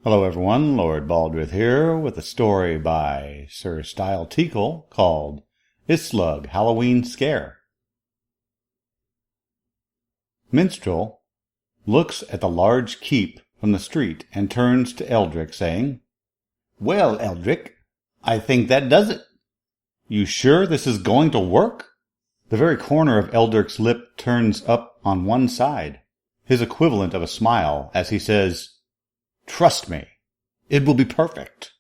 Hello everyone, Lord Baldrith here with a story by Sir Style Teckel called Islug Halloween Scare. Minstrel looks at the large keep from the street and turns to Eldrick saying, "Well, Eldrick, I think that does it. You sure this is going to work?" The very corner of Eldrick's lip turns up on one side, his equivalent of a smile, as he says, "Trust me, it will be perfect."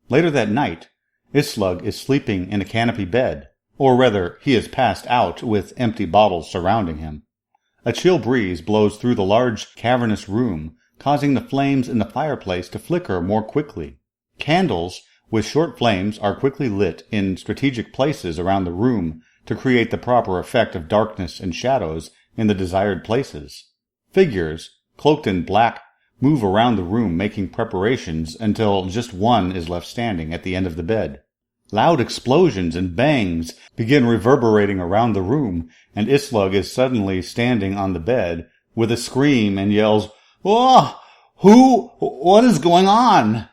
Later that night, Islug is sleeping in a canopy bed, or rather, he is passed out with empty bottles surrounding him. A chill breeze blows through the large, cavernous room, causing the flames in the fireplace to flicker more quickly. Candles with short flames are quickly lit in strategic places around the room to create the proper effect of darkness and shadows in the desired places. Figures, cloaked in black, move around the room making preparations until just one is left standing at the end of the bed. Loud explosions and bangs begin reverberating around the room, and Islug is suddenly standing on the bed with a scream and yells, "Oh! What is going on?"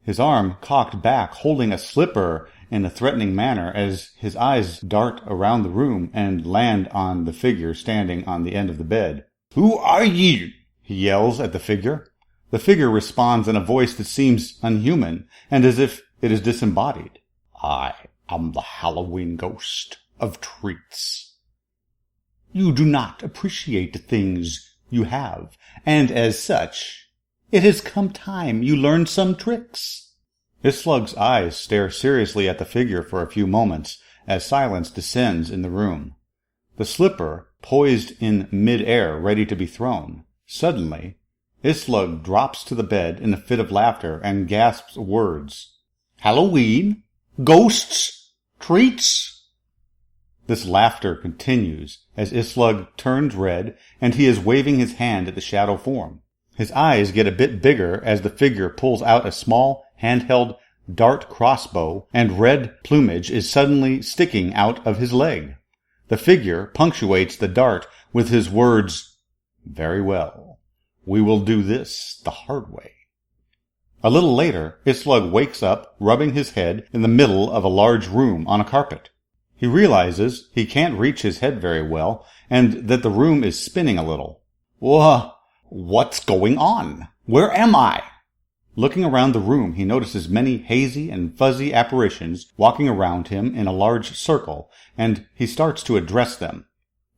His arm cocked back, holding a slipper in a threatening manner as his eyes dart around the room and land on the figure standing on the end of the bed. "Who are ye?" he yells at the figure. The figure responds in a voice that seems unhuman and as if it is disembodied. "I am the Halloween ghost of treats. You do not appreciate the things you have, and as such, it has come time you learn some tricks." Islug's eyes stare seriously at the figure for a few moments as silence descends in the room. The slipper, poised in mid-air, ready to be thrown. Suddenly, Islug drops to the bed in a fit of laughter and gasps words. "Halloween? Ghosts? Treats?" This laughter continues as Islug turns red and he is waving his hand at the shadow form. His eyes get a bit bigger as the figure pulls out a small, handheld dart crossbow, and red plumage is suddenly sticking out of his leg. The figure punctuates the dart with his words, "Very well. We will do this the hard way." A little later, Islug wakes up, rubbing his head in the middle of a large room on a carpet. He realizes he can't reach his head very well, and that the room is spinning a little. What's going on? Where am I?" Looking around the room, he notices many hazy and fuzzy apparitions walking around him in a large circle, and he starts to address them.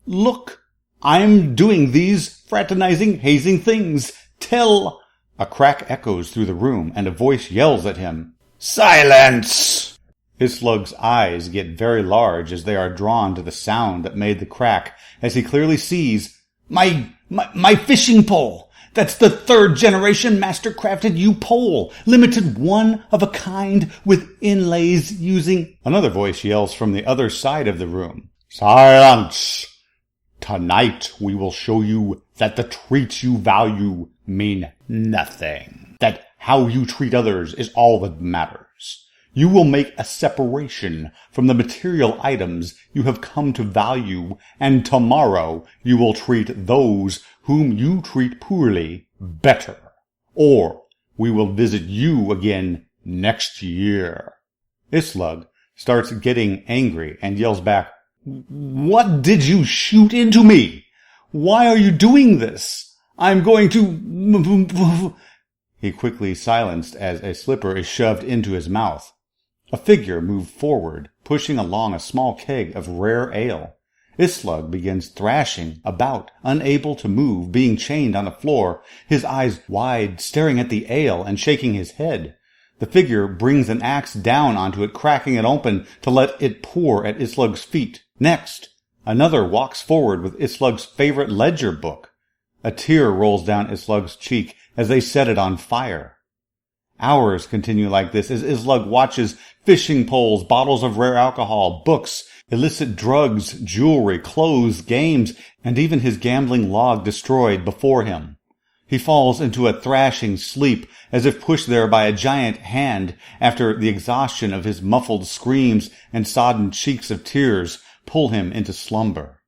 "Look! I'm doing these fraternizing, hazing things. Tell—" A crack echoes through the room, and a voice yells at him. "Silence!" Islug's eyes get very large as they are drawn to the sound that made the crack, as he clearly sees, My fishing pole! That's the third-generation master-crafted U-pole, limited one of a kind with inlays using— Another voice yells from the other side of the room. "Silence! Tonight we will show you that the treats you value mean nothing. That how you treat others is all that matters. You will make a separation from the material items you have come to value, and tomorrow you will treat those whom you treat poorly better. Or we will visit you again next year." Islug starts getting angry and yells back, "What did you shoot into me? Why are you doing this? I'm going to—" He quickly silenced as a slipper is shoved into his mouth. A figure moved forward, pushing along a small keg of rare ale. Islug begins thrashing about, unable to move, being chained on the floor, his eyes wide, staring at the ale and shaking his head. The figure brings an axe down onto it, cracking it open to let it pour at Islug's feet. Next, another walks forward with Islug's favorite ledger book. A tear rolls down Islug's cheek as they set it on fire. Hours continue like this as Islug watches fishing poles, bottles of rare alcohol, books, illicit drugs, jewelry, clothes, games, and even his gambling log destroyed before him. He falls into a thrashing sleep as if pushed there by a giant hand after the exhaustion of his muffled screams and sodden cheeks of tears pull him into slumber.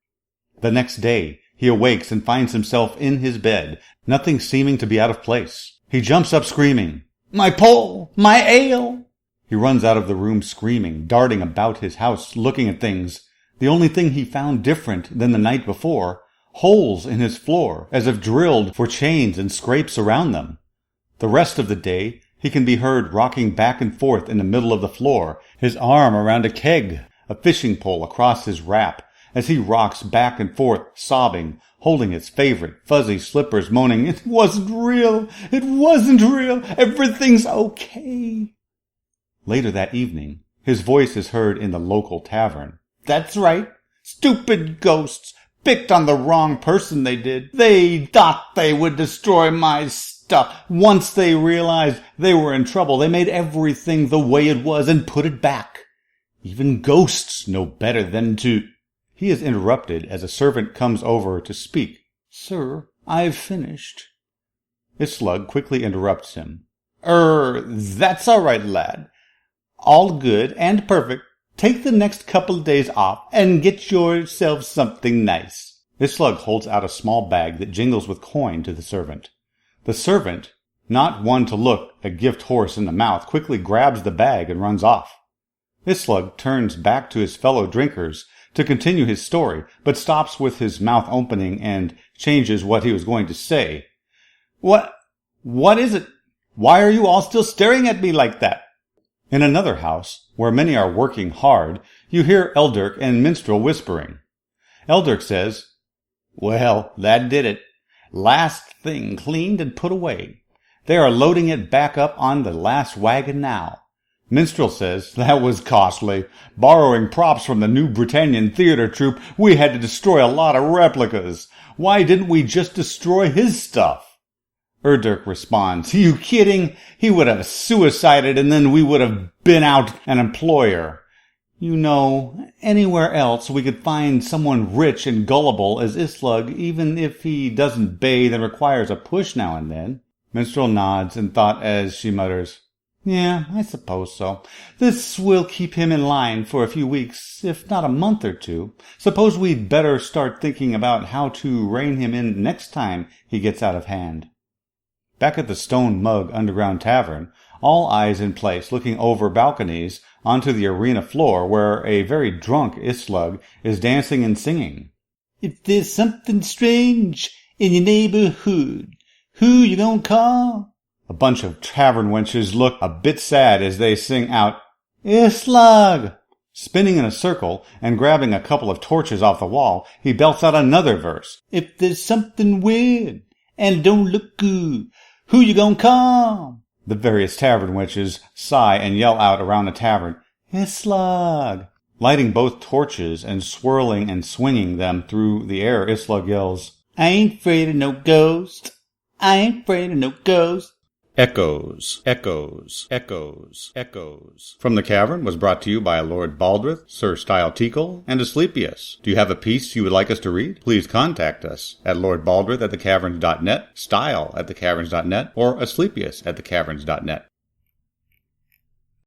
The next day, he awakes and finds himself in his bed, nothing seeming to be out of place. He jumps up screaming, "My pole! My ale!" He runs out of the room screaming, darting about his house, looking at things. The only thing he found different than the night before, holes in his floor, as if drilled for chains and scrapes around them. The rest of the day, he can be heard rocking back and forth in the middle of the floor, his arm around a keg, a fishing pole across his wrap, as he rocks back and forth, sobbing, holding his favorite fuzzy slippers, moaning, "It wasn't real! It wasn't real! Everything's okay!" Later that evening, his voice is heard in the local tavern. "That's right. Stupid ghosts. Picked on the wrong person, they did. They thought they would destroy my stuff. Once they realized they were in trouble, they made everything the way it was and put it back. Even ghosts know better than to—" He is interrupted as a servant comes over to speak. "Sir, I've finished." Islug quickly interrupts him. That's all right, lad. All good and perfect. Take the next couple of days off and get yourself something nice." Islug holds out a small bag that jingles with coin to the servant. The servant, not one to look a gift horse in the mouth, quickly grabs the bag and runs off. Islug turns back to his fellow drinkers to continue his story, but stops with his mouth opening and changes what he was going to say. What is it? Why are you all still staring at me like that?" In another house, where many are working hard, you hear Eldrick and Minstrel whispering. Eldrick says, "Well, that did it. Last thing cleaned and put away. They are loading it back up on the last wagon now." Minstrel says, "That was costly. Borrowing props from the New Britannian theater troupe, we had to destroy a lot of replicas. Why didn't we just destroy his stuff?" Erdrich responds, "You kidding? He would have suicided and then we would have been out an employer. You know, anywhere else we could find someone rich and gullible as Islug, even if he doesn't bathe and requires a push now and then." Minstrel nods in thought as she mutters, "Yeah, I suppose so. This will keep him in line for a few weeks, if not a month or two. Suppose we'd better start thinking about how to rein him in next time he gets out of hand." Back at the Stone Mug Underground Tavern, all eyes in place, looking over balconies onto the arena floor where a very drunk Islug is dancing and singing. "If there's something strange in your neighborhood, who you gonna call?" A bunch of tavern wenches look a bit sad as they sing out, "Islug!" Spinning in a circle and grabbing a couple of torches off the wall, he belts out another verse. "If there's something weird and it don't look good, who you gonna call?" The various tavern wenches sigh and yell out around the tavern, "Islug!" Lighting both torches and swirling and swinging them through the air, Islug yells, "I ain't afraid of no ghost. I ain't afraid of no ghost." Echoes, echoes, echoes, echoes. From the Cavern was brought to you by Lord Baldrith, Sir Style Teckel, and Asclepius. Do you have a piece you would like us to read? Please contact us at lordbaldrith@thecaverns.net, style@thecaverns.net, or Asclepius@thecaverns.net.